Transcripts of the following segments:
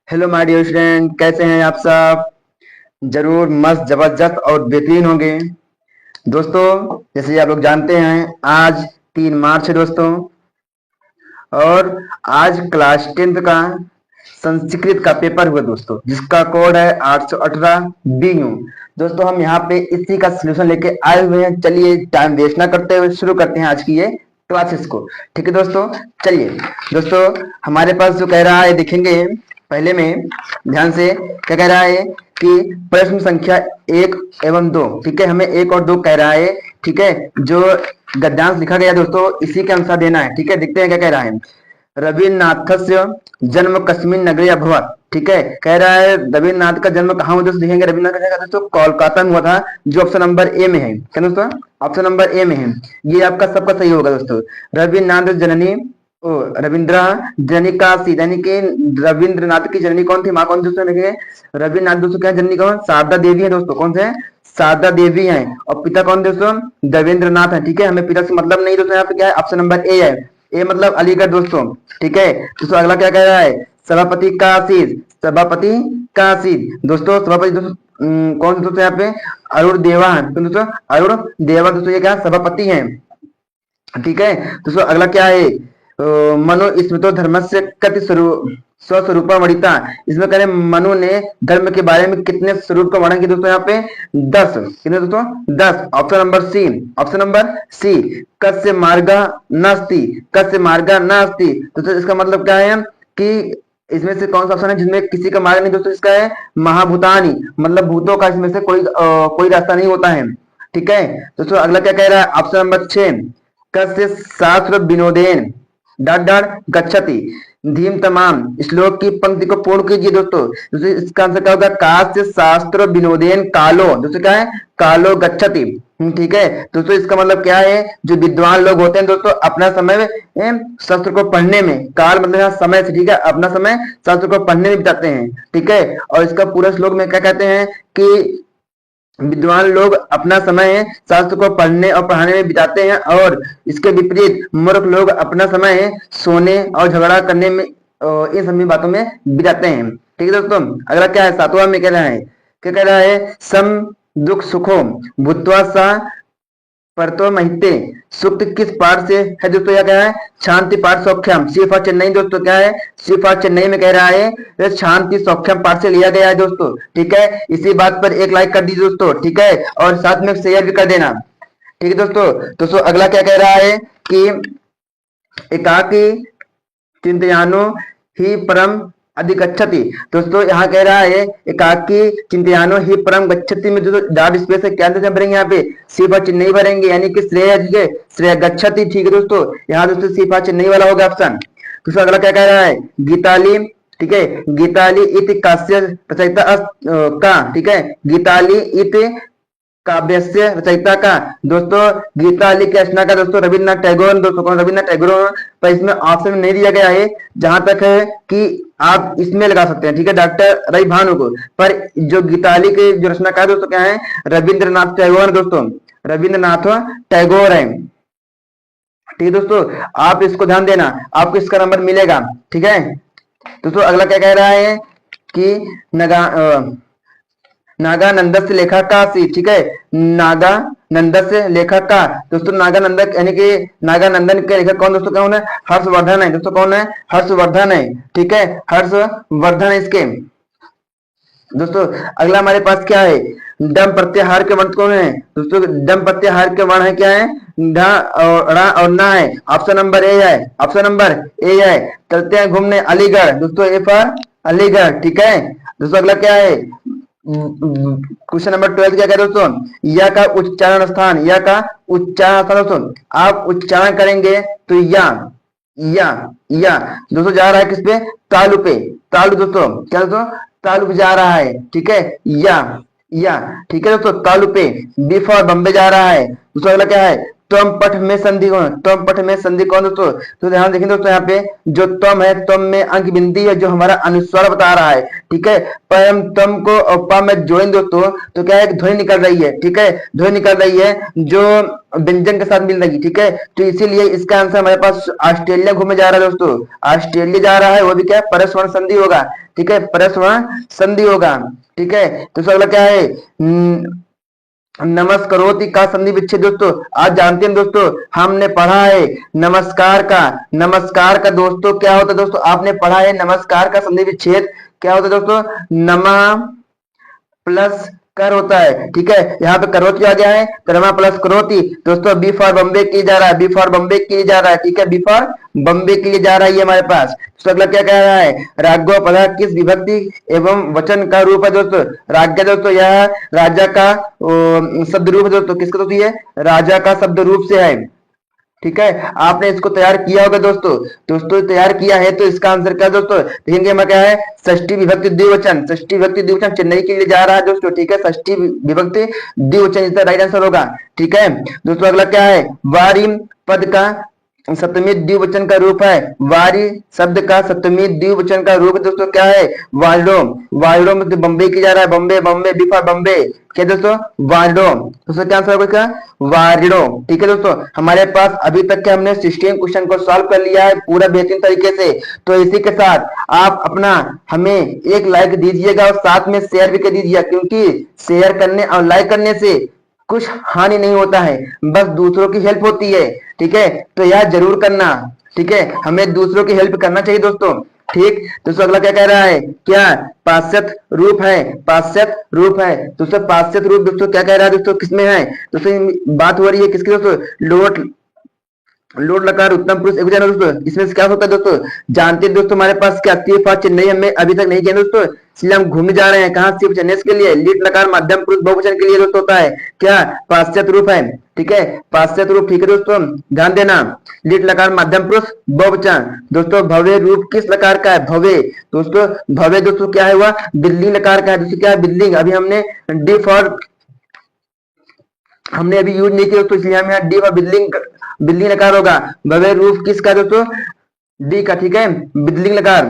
Hello my dear student, कैसे हैं आप सब। जरूर मस्त जबरदस्त और बेहतरीन होंगे दोस्तों। जैसे आप लोग जानते हैं, आज 3 मार्च है दोस्तों। और आज क्लास 10th का संस्कृत का पेपर हुआ दोस्तों, जिसका कोड है 818 BU। दोस्तों हम यहाँ पे इसी का सोल्यूशन लेके आए हुए हैं। चलिए टाइम वेस्ट ना करते हुए शुरू करते हैं आज की ये क्लासेस को। ठीक है दोस्तों, चलिए दोस्तों, हमारे पास जो कह रहा है देखेंगे पहले में ध्यान से। क्या कह रहा है कि प्रश्न संख्या 1 एवं 2, ठीक है, हमें 1 और 2 कह रहा है। ठीक है, जो गद्यांश लिखा गया दोस्तों इसी के अनुसार देना है। ठीक है, देखते हैं क्या कह रहा है। रविन्द्रनाथस्य जन्म कस्मिन् नगरे अभवत्। ठीक है, कह रहा है रविन्द्रनाथ का जन्म कहाँ हुआ दोस्तों। देखेंगे रविन्द्रनाथ का जन्म दोस्तों कोलकाता में हुआ था, जो ऑप्शन नंबर ए में है। क्या दोस्तों, ऑप्शन नंबर ए में है। ये आपका सबका सही होगा दोस्तों। रविन्द्रनाथ जननी ओ रविंद्र जननी का सी, यानी कि रविन्द्रनाथ की जननी कौन थी, माँ कौन थी दोस्तों। देखेंगे रविन्द्रनाथ दोस्तों क्या जननी कौन, शारदा देवी है दोस्तों। कौन से, शारदा देवी हैं। और पिता कौन दोस्तों, देवेंद्रनाथ है। ठीक है, हमें पिता से मतलब नहीं दोस्तों, यहाँ पे क्या है, ऑप्शन नंबर ए है। ए मतलब अलीगढ़ दोस्तों। ठीक है दोस्तों, अगला क्या कह रहा है, सभापति का आशीष। सभापति का आशीष दोस्तों, सभापति दोस्तों कौन दोस्तों यहाँ पे, अरुण देवा है। तो दोस्तों अरुण देवा दोस्तों ये क्या सभापति हैं। ठीक है दोस्तों, अगला क्या है, मनु स्मृतो धर्मस्य कति स्वस्वरूप वणिता। इसमें कह रहे मनु ने धर्म के बारे में कितने स्वरूप का वर्णन किया दोस्तों, यहाँ पे 10। कितने दोस्तों, 10। Option number C, option number C. कस्य मार्ग नास्ति, कस्य मार्ग नास्ति। दोस्तों इसका मतलब क्या है कि इसमें से कौन सा ऑप्शन है जिसमें किसी का मार्ग नहीं दोस्तों, इसका है महाभूतानी, मतलब भूतों का इसमें से कोई रास्ता नहीं होता है। ठीक है दोस्तों, अगला क्या कह रहा है, ऑप्शन नंबर 6। कस्य शास्त्र विनोदेन डॉट डॉट गच्छति धीम तमाम। श्लोक की पंक्ति को पूर्ण कीजिए दोस्तों। दोस्तों इसका आंसर क्या होगा, कास्य शास्त्र विनोदेन कालो। दोस्तों क्या है, कालो गच्छति। ठीक है दोस्तों, इसका मतलब क्या है, जो विद्वान लोग होते हैं दोस्तों अपना समय शास्त्र को पढ़ने में, काल मतलब यहाँ समय से, ठीक है, अपना समय शास्त्र को पढ़ने में बिताते हैं। ठीक है, और इसका पूरा श्लोक में क्या कहते हैं कि विद्वान लोग अपना समय शास्त्र को पढ़ने और पढ़ाने में बिताते हैं, और इसके विपरीत मूर्ख लोग अपना समय सोने और झगड़ा करने में इन सभी बातों में बिताते हैं। ठीक है दोस्तों, अगला क्या है, 7वां में कह रहा है, क्या कह रहा है, सम दुख सुखो भूत्वा सा परतो महिते। सूक्त किस पाठ से है दोस्तों, यह क्या है, शांति पाठ सौख्यम। सी फॉर चेन्नई दोस्तों, क्या है, सी फॉर चेन्नई में कह रहा है शांति सौख्यम पाठ से लिया गया है दोस्तों। ठीक है, इसी बात पर एक लाइक कर दीजिए दोस्तों। ठीक है, और साथ में शेयर भी कर देना। ठीक है दोस्तों, दोस्तों अगला क्या कह रहा है कि एकाकी चिंतयानो ही परम अधिगच्छति। दोस्तों यहाँ कह रहा है एकाकी चिंतयानो ही परम गच्छति में जो डॉट स्पेस है, क्या भरेंगे यहाँ पे, सिफा चिन्ह भरेंगे, यानी कि श्रेय, ठीक है, श्रेय गच्छति। ठीक है दोस्तों, यहाँ दोस्तों सिफा चिन्ह वाला होगा ऑप्शन। दोस्तों अगला क्या कह रहा है, गीताली, ठीक है, गीताली इत कास्य रचयिता का। ठीक है, गीताली इत काव्य से रचयिता का दोस्तों, गीताली की रचना का दोस्तों रविन्द्रनाथ टैगोर। दोस्तों कौन, रविन्द्रनाथ टैगोर। पर इसमें ऑप्शन नहीं दिया गया है, जहां तक है कि आप इसमें लगा सकते हैं। ठीक है, डॉक्टर रवि भानु को, पर जो गीताली के जो रचनाकार दोस्तों क्या है, रविन्द्रनाथ टैगोर दोस्तों, रविन्द्रनाथ टैगोर है। ठीक है दोस्तों, आप इसको ध्यान देना, आपको इसका नंबर मिलेगा। ठीक है दोस्तों, अगला क्या कह रहा है कि नागानंद से लेखा का सी। ठीक है, नागानंद से लेखक का दोस्तों, नागानंद यानी कि नागानंदन के लेखक कौन दोस्तों, कौन है, हर्षवर्धन है दोस्तों। कौन है, हर्षवर्धन है। ठीक है, हर्षवर्धन है इसके। दोस्तों अगला हमारे पास क्या है, डम प्रत्याहार के वर्ण कौन है दोस्तों, डम प्रत्याहार के वर्ण है क्या है, ढ और ड़ा और ना है। ऑप्शन नंबर ए है, ऑप्शन नंबर ए है। चलते हैं घूमने अलीगढ़ दोस्तों, ए फॉर अलीगढ़। ठीक है दोस्तों, अगला क्या है, क्वेश्चन नंबर 12 क्या है दोस्तों, या का उच्चारण स्थान, या का उच्चारण स्थान दोस्तों, आप उच्चारण करेंगे तो या दोस्तों जा रहा है किस पे, तालु पे, तालु दोस्तों, क्या दोस्तों, तालु पे जा रहा है। ठीक है, या ठीक है दोस्तों, तालु पे। बी फॉर बम्बे जा रहा है दोस्तों। अगला क्या है, त्वम पठ में संधि कौन, त्वम पठ में संधि कौन दोस्तों? तो ध्यान देखें दोस्तों, यहाँ पे जो त्वम है, त्वम में अंक बिंदी है जो हमारा अनुस्वार बता रहा है, ठीक है। पर हम त्वम को और प में जोड़ें दोस्तों तो क्या है, ध्वनि निकल रही है, ठीक है, ध्वनि निकल रही है जो व्यंजन के साथ मिल रही है, ठीक है। तो इसीलिए इसका आंसर हमारे पास ऑस्ट्रेलिया घूमने जा रहा है दोस्तों, ऑस्ट्रेलिया जा रहा है, वो भी क्या है, परस्वर संधि होगा, ठीक है, परस्वर संधि होगा, ठीक है। तो अगला क्या है, नमस्करोति का संधि विच्छेद दोस्तों, आज जानते हैं दोस्तों, हमने पढ़ा है नमस्कार का, नमस्कार का दोस्तों क्या होता है दोस्तों, आपने पढ़ा है नमस्कार का संधि विच्छेद क्या होता है दोस्तों, नमा प्लस कर होता है, ठीक है। यहाँ पे करोति आ गया है तो नमा प्लस करोति दोस्तों, बी फॉर बम्बे के लिए जा रहा है, बी फॉर बम्बे के लिए जा रहा है, ठीक है, बी फॉर बम्बे के लिए जा रहा है हमारे पास। तो अगला क्या कह रहा है, राघव पदा किस विभक्ति एवं वचन का रूप है दोस्तों? राज्य दोस्तों यह राजा का शब्द रूप है दोस्तों, किसका दोस्तों, ये राजा का शब्द रूप से है, ठीक है। आपने इसको तैयार किया होगा दोस्तों, दोस्तों तैयार किया है तो इसका आंसर क्या दोस्तों, देखेंगे हमारा क्या है, षष्ठी विभक्ति द्विवचन, षष्ठी विभक्ति द्विवचन चेन्नई के लिए जा रहा है दोस्तों, ठीक है, षष्ठी विभक्ति द्विवचन इसका राइट आंसर होगा, ठीक है। दोस्तों अगला क्या है, वारी पद का सप्तमी द्विवचन का रूप है, वारी शब्द का सप्तमी द्विवचन का रूप दोस्तों क्या है, वार्डोम, वार्डोम मतलब बम्बे की जा रहा है, बम्बे, बम्बे, बी फॉर बम्बे, क्या दोस्तों, वार्डोम, दोस्तों क्या आंसर होगा, वारिडो, ठीक है दोस्तों। हमारे पास अभी तक के हमने 16 क्वेश्चन को सॉल्व कर लिया है पूरा बेहतरीन तरीके से। तो इसी के साथ आप अपना हमें एक लाइक दीजिएगा और साथ में शेयर भी कर दीजिएगा, क्योंकि शेयर करने और लाइक करने से कुछ हानि नहीं होता है, बस दूसरों की हेल्प होती है, ठीक है। तो यह जरूर करना, ठीक है, हमें दूसरों की हेल्प करना चाहिए दोस्तों, ठीक। दोस्तों अगला क्या कह रहा है, क्या पाश्चात्य रूप है, पाश्चात्य रूप है दोस्तों, पाश्चात्य रूप दोस्तों क्या कह रहा है दोस्तों, किसमें है दोस्तों, बात हो रही है किसकी दोस्तों, लोट लोट लकार उत्तम पुरुष एक दोस्तों, इसमें क्या होता है दोस्तों, जानते हैं दोस्तों हमारे पास क्या तीर्थ चेन्नई हमें अभी तक नहीं किया दोस्तों, इसलिए हम घूमने जा रहे हैं कहाँ, सिर्फ चेन्नई के लिए, लीट लकार मध्यम पुरुष बहुवचन के लिए दोस्तों होता है क्या, पाश्चात्य रूप है, ठीक है, पाश्चात्य रूप, ठीक है दोस्तों, ध्यान देना, लीट लकार मध्यम पुरुष बहुवचन दोस्तों, भव्य रूप किस लकार का है, भव्य दोस्तों, भव्य दोस्तों क्या है, हुआ बिल्ली लकार का है दोस्तों, क्या है, बिल्डिंग, अभी हमने डी फॉर हमने अभी यूज नहीं किया दोस्तों, इसलिए हम यहाँ डी फॉर बिल्डिंग, बिल्डिंग लकार होगा, भव्य रूप किसका दोस्तों, डी का, ठीक है, बिल्डिंग लकार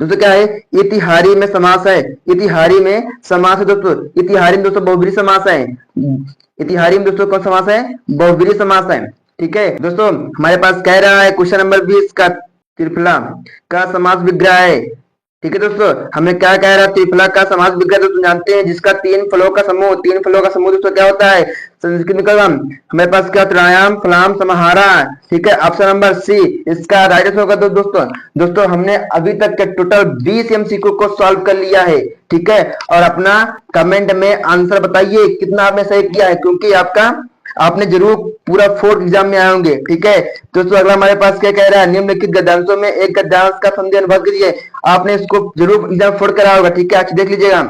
दोस्तों क्या है, इतिहारी में समास है, इतिहारी में समास है दोस्तों, इतिहारी में दोस्तों बहुब्रीहि समास है, इतिहारी में दोस्तों कौन समास है, बहुब्रीहि समास है, ठीक है दोस्तों। हमारे पास कह रहा है क्वेश्चन नंबर 20 का त्रिफला का समास विग्रह है, ठीक है दोस्तों, हमें क्या कह रहा है, त्रिफला का समास विग्रह दोस्तों जानते हैं, जिसका तीन फलों का समूह, तीन फलों का समूह दोस्तों क्या होता है, संस्कृत में हमारे पास क्या, त्रयाम फलाम समाहारा, ठीक है, ऑप्शन नंबर सी इसका राइट आंसर होगा दोस्तों। दोस्तों हमने अभी तक के टोटल 20 एमसीक्यू को सॉल्व कर लिया है, ठीक है, और अपना कमेंट में आंसर बताइए कितना आपने सही किया है, क्योंकि आपने जरूर पूरा 4 एग्जाम में आए होंगे, ठीक है। दोस्तों अगला हमारे पास क्या कह रहा है, निम्नलिखित गद्यांशों में एक गद्यांश का संधि अनुभव कीजिए, आपने इसको जरूर एग्जाम 4 करा होगा, ठीक है, आज देख लीजिएगा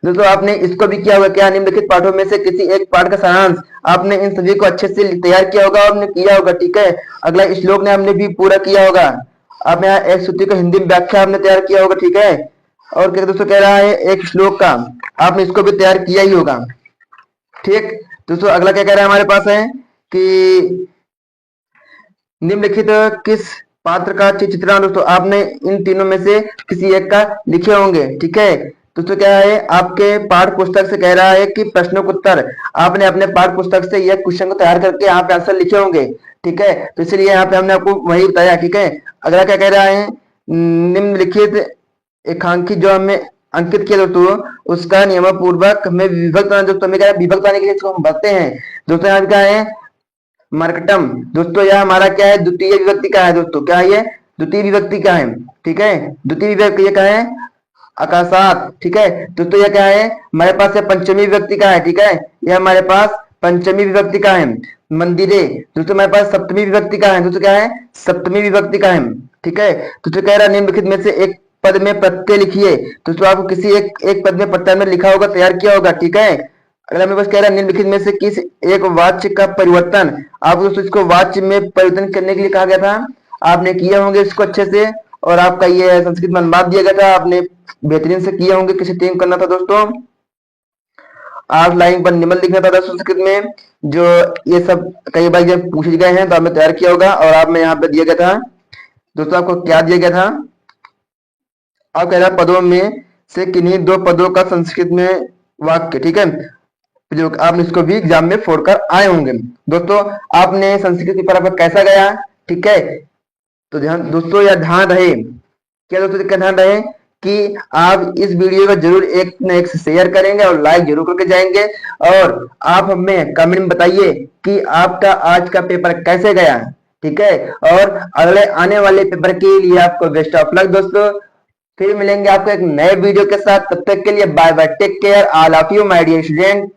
दोस्तों, आपने इसको भी किया होगा, क्या निम्नलिखित पाठों में से किसी एक पाठ का सारांश, आपने इन सभी को अच्छे से तैयार किया होगा और आपने किया होगा, ठीक है। अगला श्लोक ने हमने भी पूरा किया होगा, आपने यहाँ एक सूत्र का हिंदी में व्याख्या आपने तैयार किया होगा, ठीक है। और क्या दोस्तों कह रहा है, एक श्लोक का आपने इसको भी तैयार किया ही होगा, ठीक। दोस्तों अगला क्या कह रहा है हमारे पास है कि निम्नलिखित किस पात्र का चित्रण, दोस्तों आपने इन तीनों में से किसी एक का लिखे होंगे, ठीक है। दोस्तों क्या है, आपके पाठ पुस्तक से कह रहा है कि प्रश्नोत्तर, आपने अपने पाठ पुस्तक से यह क्वेश्चन को तैयार करके यहाँ पे आंसर लिखे होंगे, ठीक है, तो इसलिए यहाँ पे हमने आपको वही बताया, ठीक है। अगला क्या कह रहा है, निम्नलिखित एकांकी जो हमें अंकित किया दोस्तों, उसका नियम पूर्वक हमें विभक्त दोस्तों, हमें क्या है, विभक्त आने के लिए इसको हम बढ़ते हैं दोस्तों, यहाँ क्या है, मरकटम दोस्तों, यह हमारा क्या है, द्वितीय विभक्ति का है दोस्तों, क्या है ये, द्वितीय विभक्ति का है, ठीक है, द्वितीय विभक्ति ये क्या है, आकाशात, ठीक है दोस्तों, यह क्या है, हमारे पास है पंचमी विभक्ति का है, ठीक है, यह हमारे पास पंचमी विभक्ति का है। मंदिरे दोस्तों हमारे पास सप्तमी विभक्ति का है दोस्तों, क्या है, सप्तमी विभक्ति का है, ठीक है। दोस्तों कह रहा है निम्नलिखित में से एक पद में प्रत्यय लिखिए, दोस्तों आपको किसी एक पद में प्रत्यय में लिखा होगा, तैयार किया होगा, ठीक है। अगला मेरे पास कह रहा है निम्नलिखित में से किस एक वाच्य का परिवर्तन, आप दोस्तों इसको वाच्य में परिवर्तन करने के लिए कहा गया था, आपने किए होंगे इसको अच्छे से, और आपका ये संस्कृत में अनुवाद दिया गया था, आपने बेहतरीन से किए होंगे, किसी टीम करना था दोस्तों। आठ लाइन पर निबंध लिखना था संस्कृत में, जो ये सब कई बार जब पूछे गए हैं तो आपने तैयार किया होगा। और आप में यहाँ पे दिया गया था दोस्तों, आपको क्या दिया गया था, आप कह रहे पदों में से किन्हीं दो पदों का संस्कृत में वाक्य, ठीक है, जो आपने इसको भी एग्जाम में फोड़ कर आए होंगे। दोस्तों आपने संस्कृत पेपर आपका कैसा गया, ठीक है, तो ध्यान दोस्तों यह ध्यान रहे, क्या दोस्तों क्या ध्यान रहे कि आप इस वीडियो को जरूर एक न एक से शेयर करेंगे और लाइक जरूर करके जाएंगे। और आप हमें कमेंट में बताइए कि आपका आज का पेपर कैसे गया, ठीक है। और अगले आने वाले पेपर के लिए आपको बेस्ट ऑफ लक दोस्तों। फिर मिलेंगे आपको एक नए वीडियो के साथ, तब तक के लिए bye bye, take care all of you my dear student.